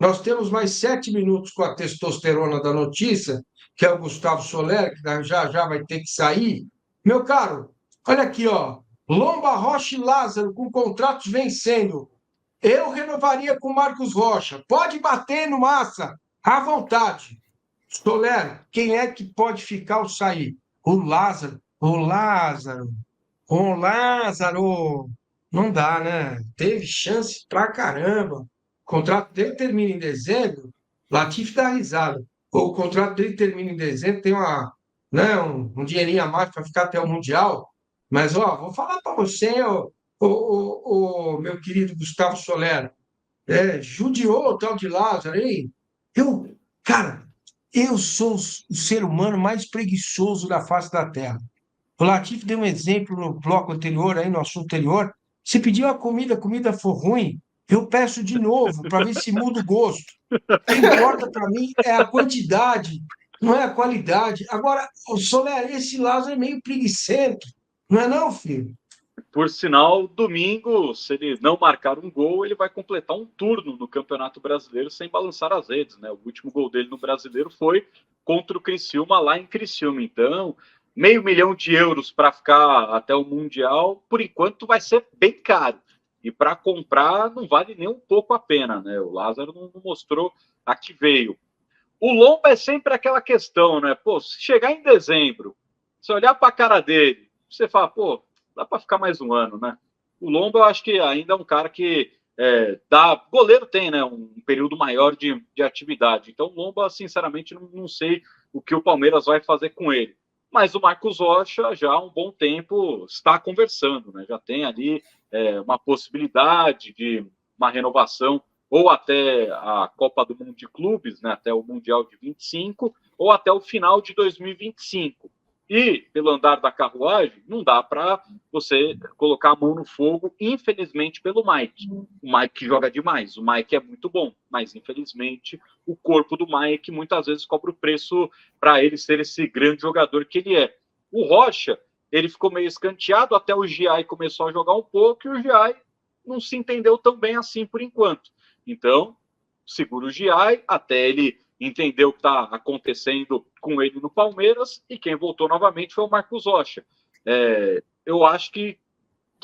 Nós temos mais 7 minutos com a testosterona da notícia, que é o Gustavo Soler, que já já vai ter que sair. Meu caro, olha aqui, ó. Lomba, Rocha e Lázaro com contratos vencendo. Eu renovaria com Marcos Rocha. Pode bater no Massa, à vontade. Soler, quem é que pode ficar ou sair? O Lázaro. O Lázaro. O Lázaro. Não dá, né? Teve chance pra caramba. O contrato dele termina em dezembro. Latifi dá risada. O contrato dele termina em dezembro, tem né, um dinheirinho a mais para ficar até o Mundial. Mas, ó, vou falar para você, meu querido Gustavo Soler, judiou o tal de Lázaro, hein? Cara, eu sou o ser humano mais preguiçoso da face da Terra. O Latif deu um exemplo no bloco anterior, aí no assunto anterior. Se pedir uma comida, a comida for ruim, eu peço de novo para ver se muda o gosto. O que importa para mim é a quantidade, não é a qualidade. Agora, o Soler, esse Lázaro é meio preguiçento, não é não, filho? Por sinal, domingo, se ele não marcar um gol, ele vai completar um turno no Campeonato Brasileiro sem balançar as redes, né? O último gol dele no Brasileiro foi contra o Criciúma, lá em Criciúma. Então, €500 mil para ficar até o Mundial, por enquanto vai ser bem caro. E para comprar não vale nem um pouco a pena, né? O Lázaro não mostrou a que veio. O Lomba é sempre aquela questão, né? Pô, se chegar em dezembro, você olhar para a cara dele, você fala, pô, dá para ficar mais um ano, né? O Lomba, eu acho que ainda é um cara que dá. Goleiro tem, né? Um período maior de atividade. Então, o Lomba, sinceramente, não sei o que o Palmeiras vai fazer com ele. Mas o Marcos Rocha, já há um bom tempo, está conversando, né? Já tem ali uma possibilidade de uma renovação ou até a Copa do Mundo de Clubes, né, até o Mundial de 25, ou até o final de 2025. E, pelo andar da carruagem, não dá para você colocar a mão no fogo, infelizmente, pelo Mike. O Mike joga demais, o Mike é muito bom, mas, infelizmente, o corpo do Mike muitas vezes cobra o preço para ele ser esse grande jogador que ele é. O Rocha, ele ficou meio escanteado, até o Giai começou a jogar um pouco, e o Giai não se entendeu tão bem assim por enquanto. Então, segura o Giai até ele entender o que está acontecendo com ele no Palmeiras, e quem voltou novamente foi o Marcos Rocha. Eu acho que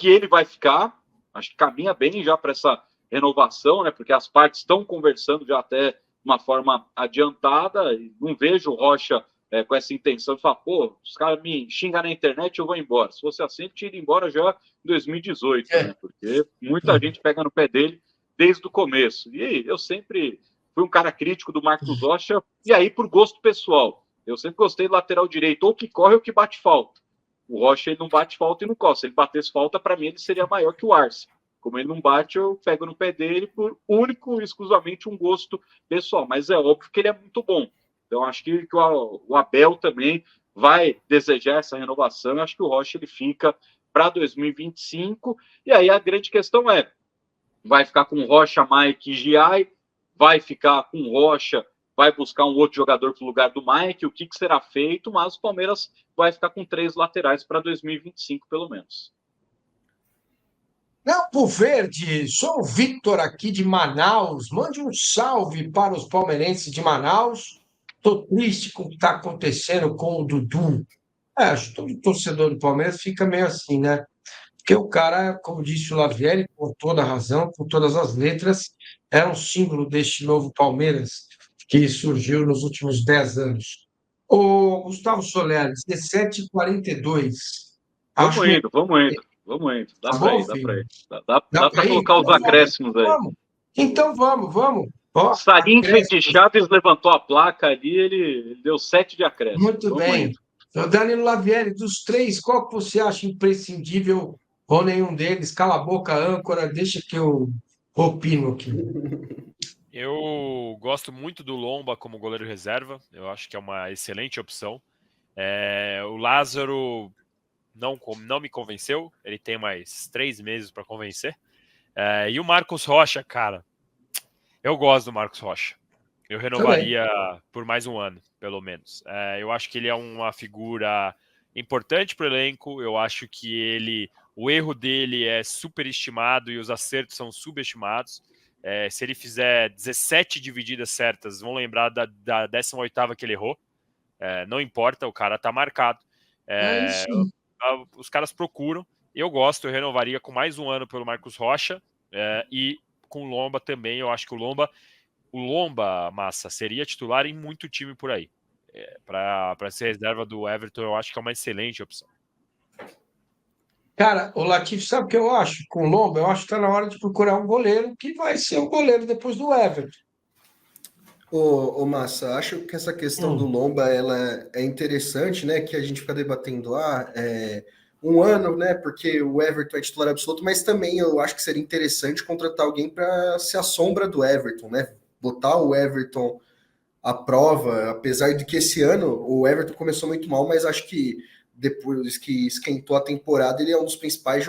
ele vai ficar, acho que caminha bem já para essa renovação, né? Porque as partes estão conversando já até de uma forma adiantada, e não vejo o Rocha com essa intenção de falar, pô, os caras me xingam na internet, eu vou embora. Se fosse assim, ele tinha ido embora já em 2018, né? Porque muita gente pega no pé dele desde o começo. E eu sempre fui um cara crítico do Marcos Rocha, e aí por gosto pessoal. Eu sempre gostei do lateral direito, ou que corre ou que bate falta. O Rocha ele não bate falta e não corre. Se ele batesse falta, para mim ele seria maior que o Arce. Como ele não bate, eu pego no pé dele por único e exclusivamente um gosto pessoal. Mas é óbvio que ele é muito bom. Então acho que o Abel também vai desejar essa renovação. Eu acho que o Rocha ele fica para 2025. E aí a grande questão é, vai ficar com Rocha, Mike e Giai, vai ficar com Rocha, vai buscar um outro jogador para o lugar do Mike, o que será feito, mas o Palmeiras vai ficar com 3 laterais para 2025, pelo menos. Campo Verde, sou o Victor aqui de Manaus. Mande um salve para os palmeirenses de Manaus. Estou triste com o que está acontecendo com o Dudu. Acho que todo torcedor do Palmeiras fica meio assim, né? Porque o cara, como disse o Lavieri, com toda a razão, com todas as letras, é um símbolo deste novo Palmeiras que surgiu nos últimos 10 anos. O Gustavo Soler, 17h42. Vamos Acho. indo, vamos indo, vamos indo. Dá Tá para bom, ir, dá para filho? ir. Dá Dá para para ir? colocar os Então vamos. acréscimos aí. Então vamos. Ó, Salim de acréscimos. Chaves levantou a placa ali, ele deu 7 de acréscimo. Muito Vamos bem. indo. Então, Danilo Lavieri, dos três, qual que você acha imprescindível ou nenhum deles? Cala a boca, âncora, deixa que eu opino aqui. Eu gosto muito do Lomba como goleiro reserva, eu acho que é uma excelente opção. O Lázaro não me convenceu, ele tem mais 3 meses para convencer. E o Marcos Rocha, cara, eu gosto do Marcos Rocha. Eu Também. renovaria por mais um ano, pelo menos. Eu acho que ele é uma figura importante para o elenco. Eu acho que o erro dele é superestimado e os acertos são subestimados. Se ele fizer 17 divididas certas, vão lembrar da 18ª que ele errou. Não importa, o cara tá marcado. Os caras procuram. Eu gosto, eu renovaria com mais um ano pelo Marcos Rocha. E com o Lomba também. Eu acho que o Lomba, Massa, seria titular em muito time por aí. Para ser reserva do Everton, eu acho que é uma excelente opção. Cara, o Latif, sabe o que eu acho com o Lomba? Eu acho que está na hora de procurar um goleiro que vai ser o goleiro depois do Everton. Ô Massa, acho que essa questão do Lomba ela é interessante, né? Que a gente fica debatendo um ano, né? Porque o Everton é titular absoluto, mas também eu acho que seria interessante contratar alguém para ser a sombra do Everton, né? Botar o Everton à prova, apesar de que esse ano o Everton começou muito mal, mas acho que depois que esquentou a temporada, ele é um dos principais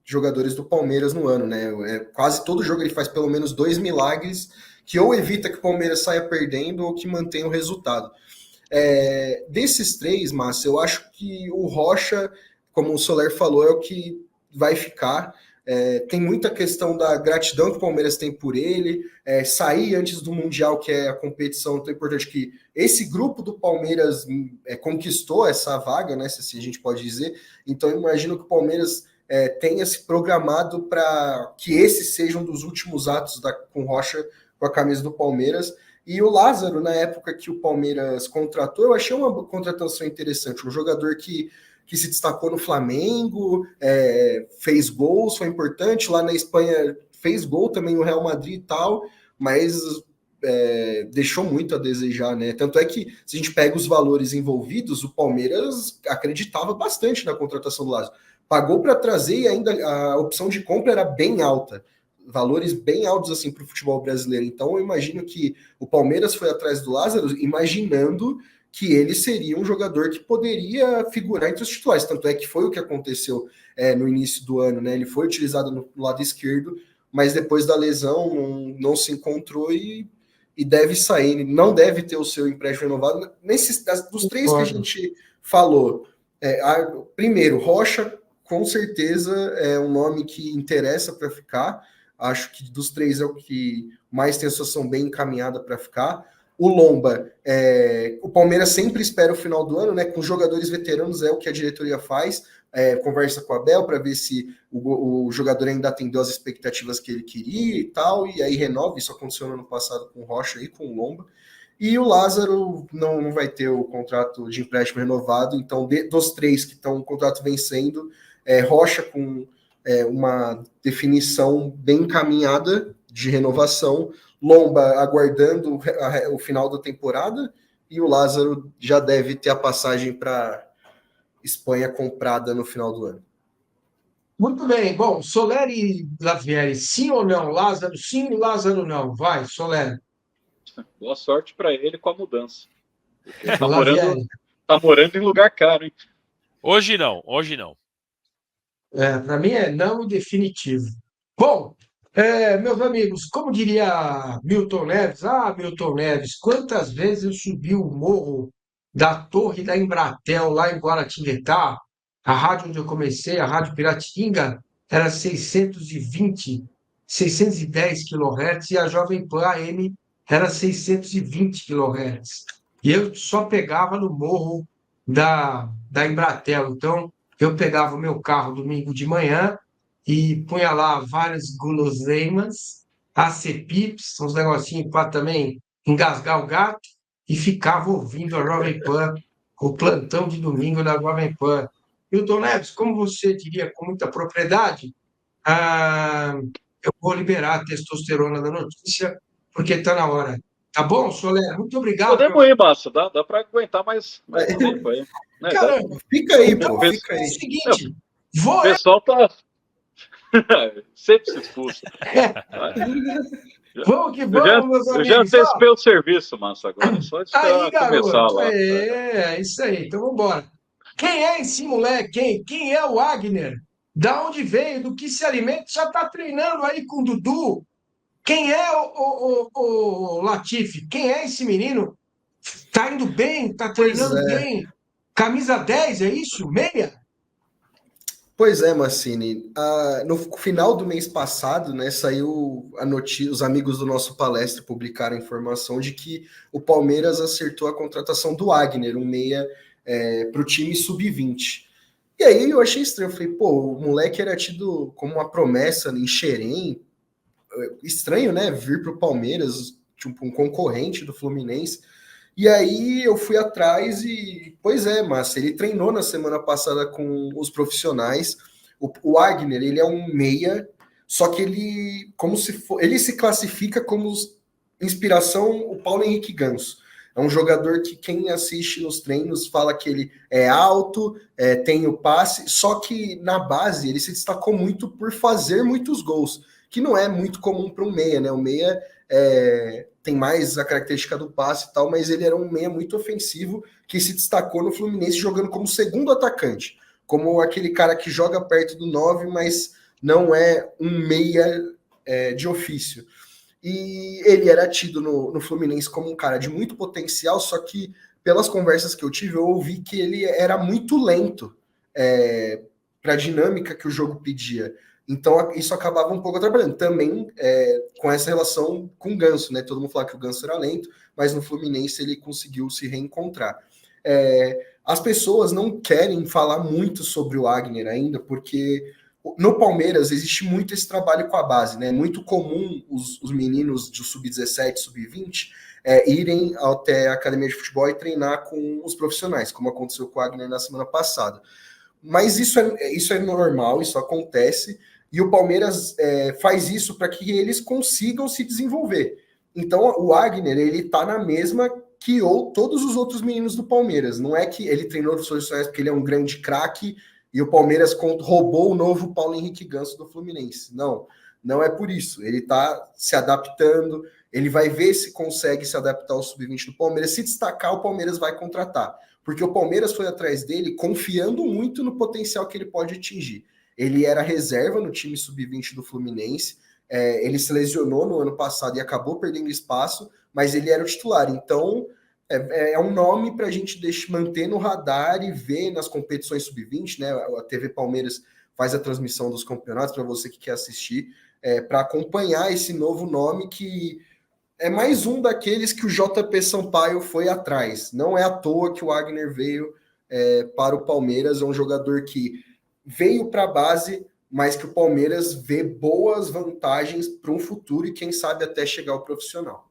jogadores do Palmeiras no ano, né? Quase todo jogo ele faz pelo menos 2 milagres que ou evita que o Palmeiras saia perdendo ou que mantenha o resultado. Desses três, Márcio, eu acho que o Rocha, como o Soler falou, é o que vai ficar. Tem muita questão da gratidão que o Palmeiras tem por ele, sair antes do Mundial, que é a competição tão importante, que esse grupo do Palmeiras conquistou essa vaga, né, se assim a gente pode dizer. Então eu imagino que o Palmeiras tenha se programado para que esse seja um dos últimos atos com Rocha com a camisa do Palmeiras. E o Lázaro, na época que o Palmeiras contratou, eu achei uma contratação interessante, um jogador que se destacou no Flamengo, fez gols, foi importante, lá na Espanha fez gol também no Real Madrid e tal, mas deixou muito a desejar, né? Tanto é que, se a gente pega os valores envolvidos, o Palmeiras acreditava bastante na contratação do Lázaro. Pagou para trazer e ainda a opção de compra era bem alta. Valores bem altos assim para o futebol brasileiro. Então eu imagino que o Palmeiras foi atrás do Lázaro imaginando que ele seria um jogador que poderia figurar entre os titulares. Tanto é que foi o que aconteceu no início do ano, né? Ele foi utilizado no lado esquerdo, mas depois da lesão não se encontrou e deve sair. Ele não deve ter o seu empréstimo renovado. Dos três que a gente falou, primeiro, Rocha, com certeza é um nome que interessa para ficar. Acho que dos três é o que mais tem a situação bem encaminhada para ficar. O Lomba, o Palmeiras sempre espera o final do ano, né? Com jogadores veteranos é o que a diretoria faz, conversa com o Abel para ver se o jogador ainda atendeu as expectativas que ele queria e tal, e aí renova. Isso aconteceu no ano passado com o Rocha e com o Lomba. E o Lázaro não vai ter o contrato de empréstimo renovado, então dos três que estão o contrato vencendo, Rocha com uma definição bem encaminhada de renovação, Lomba aguardando o final da temporada, e o Lázaro já deve ter a passagem para Espanha comprada no final do ano. Muito bem. Bom, Soler e Lavieri, sim ou não? Lázaro sim, Lázaro não. Vai, Soler. Boa sorte para ele com a mudança. Tá morando em lugar caro, hein? Hoje não. Para mim é não definitivo. Bom, meus amigos, como diria Milton Neves, Milton Neves, quantas vezes eu subi o morro da Torre da Embratel, lá em Guaratinguetá, a rádio onde eu comecei, a Rádio Piratinga, era 610 kHz, e a Jovem Pan AM era 620 kHz. E eu só pegava no morro da Embratel. Então, eu pegava o meu carro domingo de manhã e punha lá várias guloseimas, acepips, uns negocinhos para também engasgar o gato, e ficava ouvindo a Jovem Pan, o plantão de domingo da Jovem Pan. Milton Neves, como você diria com muita propriedade, eu vou liberar a testosterona da notícia, porque está na hora. Tá bom, Soler? Muito obrigado. Podemos ir, Massa. Dá para aguentar mais tempo aí. Né? Caramba, fica aí, pô. Fica aí. É o seguinte, o pessoal tá... sempre se expulsa. Vamos que vamos, meus amigos. Eu já antecipei o serviço, Massa, agora. Só esperar começar lá. Isso aí. Então vamos embora. Quem é esse moleque? Quem é o Wagner? Da onde veio? Do que se alimenta? Já está treinando aí com o Dudu. Quem é o Latifi? Quem é esse menino? Está indo bem? Está treinando bem? Camisa 10, é isso? Meia? Pois é, Massini. No final do mês passado, né, saiu a notícia, os amigos do nosso palestra publicaram a informação de que o Palmeiras acertou a contratação do Wagner, um meia para o time sub-20. E aí eu achei estranho, eu falei, pô, o moleque era tido como uma promessa em Xerém, estranho, né, vir para o Palmeiras, tipo, um concorrente do Fluminense. E aí eu fui atrás e, pois é, Márcio, ele treinou na semana passada com os profissionais. O Wagner, ele é um meia, só que ele, como se for, ele se classifica como inspiração o Paulo Henrique Ganso. É um jogador que quem assiste nos treinos fala que ele é alto, tem o passe, só que na base ele se destacou muito por fazer muitos gols, que não é muito comum para um meia, né? O meia tem mais a característica do passe e tal, mas ele era um meia muito ofensivo que se destacou no Fluminense jogando como segundo atacante, como aquele cara que joga perto do 9, mas não é um meia de ofício. E ele era tido no Fluminense como um cara de muito potencial, só que pelas conversas que eu tive, eu ouvi que ele era muito lento para a dinâmica que o jogo pedia. Então, isso acabava um pouco atrapalhando. Também com essa relação com o Ganso, né? Todo mundo fala que o Ganso era lento, mas no Fluminense ele conseguiu se reencontrar. As pessoas não querem falar muito sobre o Wagner ainda, porque no Palmeiras existe muito esse trabalho com a base, né? É muito comum os meninos de sub-17, sub-20 irem até a academia de futebol e treinar com os profissionais, como aconteceu com o Wagner na semana passada. Mas isso é normal, isso acontece, e o Palmeiras faz isso para que eles consigam se desenvolver. Então, o Wagner, ele tá na mesma que todos os outros meninos do Palmeiras. Não é que ele treinou nos profissionais porque ele é um grande craque e o Palmeiras roubou o novo Paulo Henrique Ganso do Fluminense. Não, não é por isso. Ele tá se adaptando, ele vai ver se consegue se adaptar ao sub-20 do Palmeiras. Se destacar, o Palmeiras vai contratar. Porque o Palmeiras foi atrás dele confiando muito no potencial que ele pode atingir. Ele era reserva no time sub-20 do Fluminense, ele se lesionou no ano passado e acabou perdendo espaço, mas ele era o titular. Então, é um nome para a gente manter no radar e ver nas competições sub-20, né? A TV Palmeiras faz a transmissão dos campeonatos para você que quer assistir, para acompanhar esse novo nome que é mais um daqueles que o JP Sampaio foi atrás. Não é à toa que o Wagner veio para o Palmeiras, é um jogador que veio para a base, mas que o Palmeiras vê boas vantagens para um futuro e quem sabe até chegar ao profissional.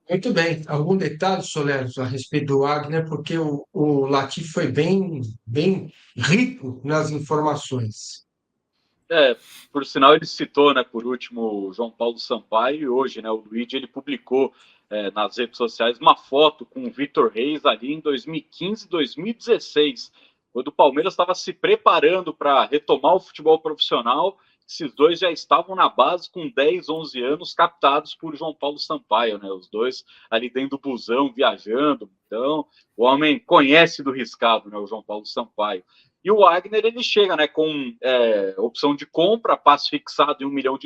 Muito bem. Algum detalhe, Soleros, a respeito do Wagner, porque o Latif foi bem, bem rico nas informações. Por sinal, ele citou, né, por último, o João Paulo Sampaio, e hoje, né, o Luigi, ele publicou nas redes sociais uma foto com o Vitor Reis ali em 2015, 2016, quando o Palmeiras estava se preparando para retomar o futebol profissional. Esses dois já estavam na base com 10, 11 anos, captados por João Paulo Sampaio, né, os dois ali dentro do busão, viajando. Então, o homem conhece do riscado, né, o João Paulo Sampaio. E o Wagner, ele chega, né, com opção de compra, passe fixado em $1 milhão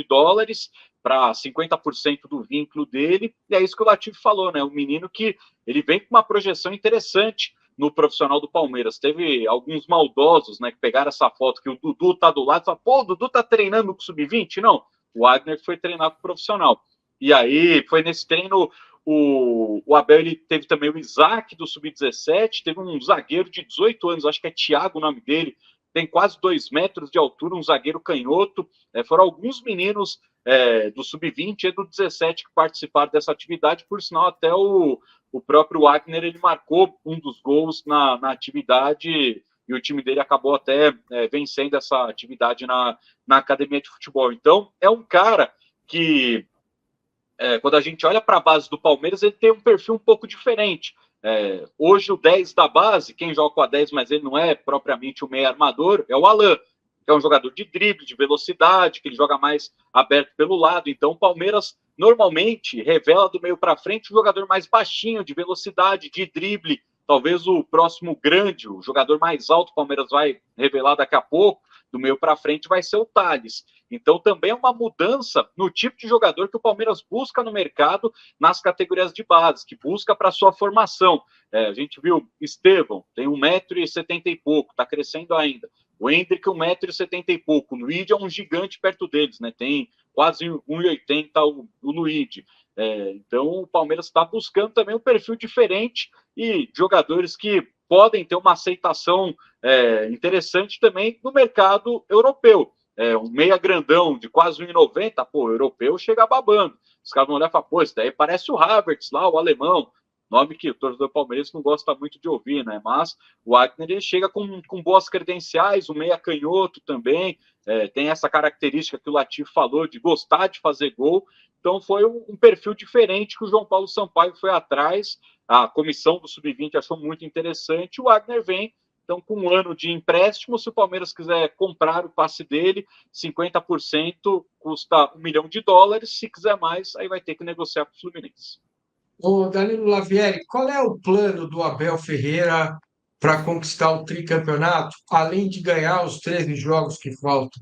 para 50% do vínculo dele. E é isso que o Latif falou, né? Um menino que ele vem com uma projeção interessante no profissional do Palmeiras. Teve alguns maldosos, né, que pegaram essa foto que o Dudu tá do lado e falaram, pô, o Dudu tá treinando com o sub-20? Não, o Wagner foi treinar com o profissional. E aí, foi nesse treino... O Abel, ele teve também o Isaac do Sub-17, teve um zagueiro de 18 anos, acho que é Thiago o nome dele, tem quase 2 metros de altura, um zagueiro canhoto. Foram alguns meninos do Sub-20 e do 17 que participaram dessa atividade, por sinal até o próprio Wagner, ele marcou um dos gols na atividade e o time dele acabou até vencendo essa atividade na academia de futebol. Então, é um cara que... quando a gente olha para a base do Palmeiras, ele tem um perfil um pouco diferente. Hoje, o 10 da base, quem joga com a 10, mas ele não é propriamente o meio armador, é o Alan, que é um jogador de drible, de velocidade, que ele joga mais aberto pelo lado. Então, o Palmeiras, normalmente, revela do meio para frente um jogador mais baixinho, de velocidade, de drible. Talvez o próximo grande, o jogador mais alto, o Palmeiras vai revelar daqui a pouco, do meio para frente, vai ser o Tales. Então, também é uma mudança no tipo de jogador que o Palmeiras busca no mercado nas categorias de base, que busca para sua formação. A gente viu Estevão, tem 1,70 m e pouco, está crescendo ainda. O Hendrick 1,70 m e pouco. O Luiz é um gigante perto deles, né? Tem quase 1,80 m o Luiz. Então o Palmeiras está buscando também um perfil diferente e jogadores que podem ter uma aceitação interessante também no mercado europeu. Um meia grandão de quase 1,90 m, pô, o europeu chega babando. Os caras vão olhar e falar, pô, esse daí parece o Havertz lá, o alemão. Nome que o torcedor palmeirense não gosta muito de ouvir, né? Mas o Wagner ele chega com boas credenciais, o meia canhoto também, tem essa característica que o Latif falou de gostar de fazer gol. Então foi um perfil diferente que o João Paulo Sampaio foi atrás, a comissão do Sub-20 achou muito interessante, o Wagner vem, então com um ano de empréstimo, se o Palmeiras quiser comprar o passe dele, 50% custa $1 milhão, se quiser mais, aí vai ter que negociar com o Fluminense. Ô, Danilo Lavieri, qual é o plano do Abel Ferreira para conquistar o tricampeonato, além de ganhar os 13 jogos que faltam?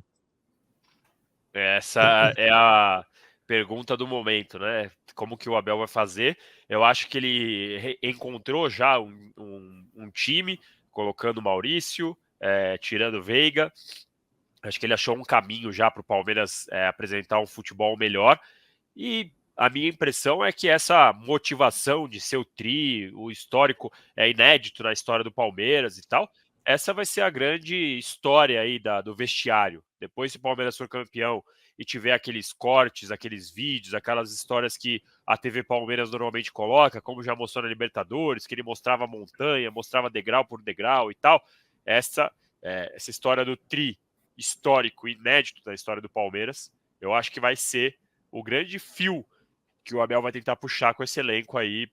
Essa é a pergunta do momento, né? Como que o Abel vai fazer? Eu acho que ele encontrou já um time, colocando o Maurício, tirando o Veiga. Acho que ele achou um caminho já para o Palmeiras apresentar um futebol melhor. E a minha impressão é que essa motivação de ser o tri, o histórico é inédito na história do Palmeiras e tal, essa vai ser a grande história aí do vestiário. Depois, se o Palmeiras for campeão e tiver aqueles cortes, aqueles vídeos, aquelas histórias que a TV Palmeiras normalmente coloca, como já mostrou na Libertadores, que ele mostrava montanha, mostrava degrau por degrau e tal, essa história do tri histórico, inédito da história do Palmeiras, eu acho que vai ser o grande fio que o Abel vai tentar puxar com esse elenco aí,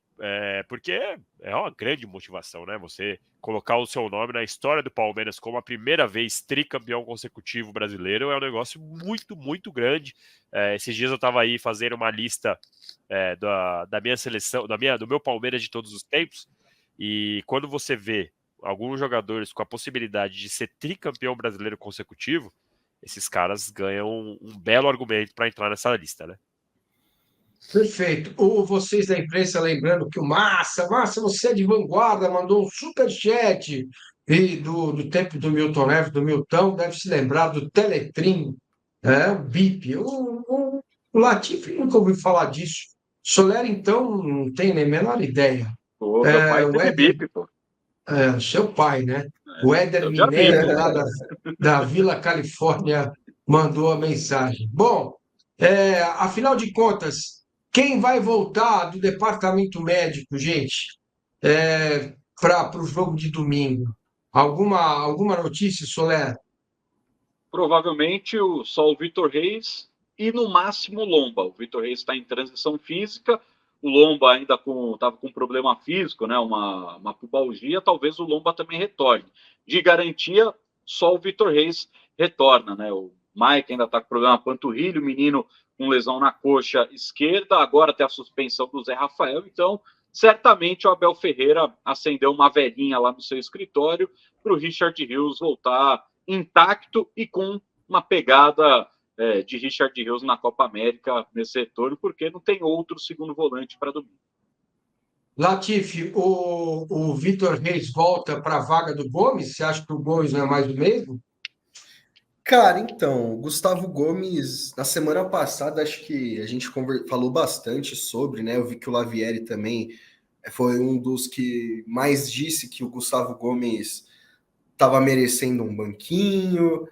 porque é uma grande motivação, né? Você colocar o seu nome na história do Palmeiras como a primeira vez tricampeão consecutivo brasileiro é um negócio muito, muito grande. Esses dias eu estava aí fazendo uma lista da minha seleção, do meu Palmeiras de todos os tempos, e quando você vê alguns jogadores com a possibilidade de ser tricampeão brasileiro consecutivo, esses caras ganham um belo argumento para entrar nessa lista, né? Perfeito. Ou vocês da imprensa lembrando que o Massa, você é de vanguarda, mandou um superchat e do tempo do Milton Neves, do Milton, deve se lembrar do Teletrim, o BIP. O Latif nunca ouviu falar disso. Soler, então, não tem nem a menor ideia. Pô, meu pai teve BIP, pô. Seu pai, né? O Éder Minelli, lá da Vila Califórnia, mandou a mensagem. Bom, afinal de contas, quem vai voltar do departamento médico, gente, para o jogo de domingo? Alguma notícia, Soler? Provavelmente só o Vitor Reis e no máximo o Lomba. O Vitor Reis está em transição física, o Lomba ainda estava com um problema físico, né, uma pubalgia, talvez o Lomba também retorne. De garantia, só o Vitor Reis retorna, né? O Mike ainda está com problema na panturrilha, o menino com lesão na coxa esquerda, agora tem a suspensão do Zé Rafael, então certamente o Abel Ferreira acendeu uma velhinha lá no seu escritório para o Richard Rios voltar intacto e com uma pegada de Richard Rios na Copa América nesse retorno, porque não tem outro segundo volante para domingo. Latif, o Vitor Reis volta para a vaga do Gomes? Você acha que o Gomes não é mais o mesmo? Cara, então, o Gustavo Gomes, na semana passada, acho que a gente falou bastante sobre, né? Eu vi que o Lavieri também foi um dos que mais disse que o Gustavo Gomes estava merecendo um banquinho,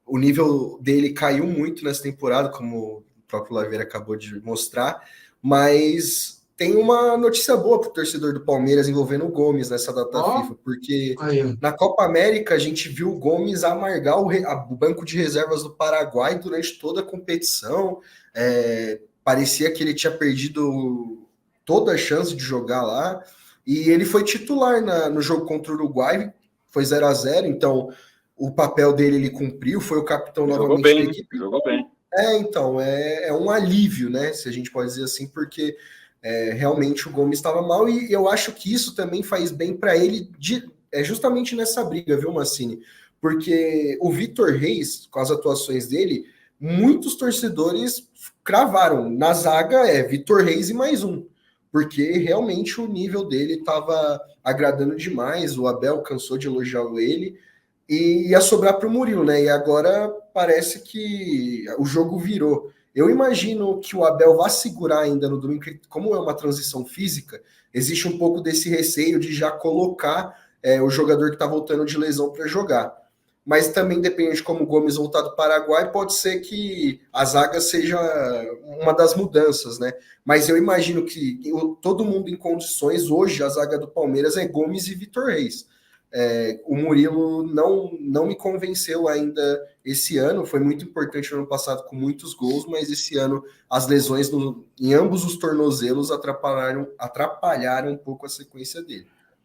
o nível dele caiu muito nessa temporada, como o próprio Lavieri acabou de mostrar, mas tem uma notícia boa para o torcedor do Palmeiras envolvendo o Gomes nessa data FIFA, porque na Copa América a gente viu o Gomes amargar o banco de reservas do Paraguai durante toda a competição, parecia que ele tinha perdido toda a chance de jogar lá, e ele foi titular no jogo contra o Uruguai, foi 0-0, então o papel dele ele cumpriu, foi o capitão novamente da equipe. Jogou bem. Então, é um alívio, né, se a gente pode dizer assim, porque realmente o Gomes estava mal, e eu acho que isso também faz bem para ele, justamente nessa briga, viu, Massini? Porque o Vitor Reis, com as atuações dele, muitos torcedores cravaram, na zaga Vitor Reis e mais um, porque realmente o nível dele estava agradando demais, o Abel cansou de elogiar ele, e ia sobrar para o Murilo, né? E agora parece que o jogo virou. Eu imagino que o Abel vá segurar ainda no domingo, porque como é uma transição física, existe um pouco desse receio de já colocar o jogador que está voltando de lesão para jogar. Mas também depende de como o Gomes voltar do Paraguai, pode ser que a zaga seja uma das mudanças, né? Mas eu imagino que todo mundo em condições, hoje a zaga do Palmeiras é Gomes e Vitor Reis. O Murilo não me convenceu ainda esse ano, foi muito importante no ano passado com muitos gols, mas esse ano as lesões em ambos os tornozelos atrapalharam um pouco a sequência dele.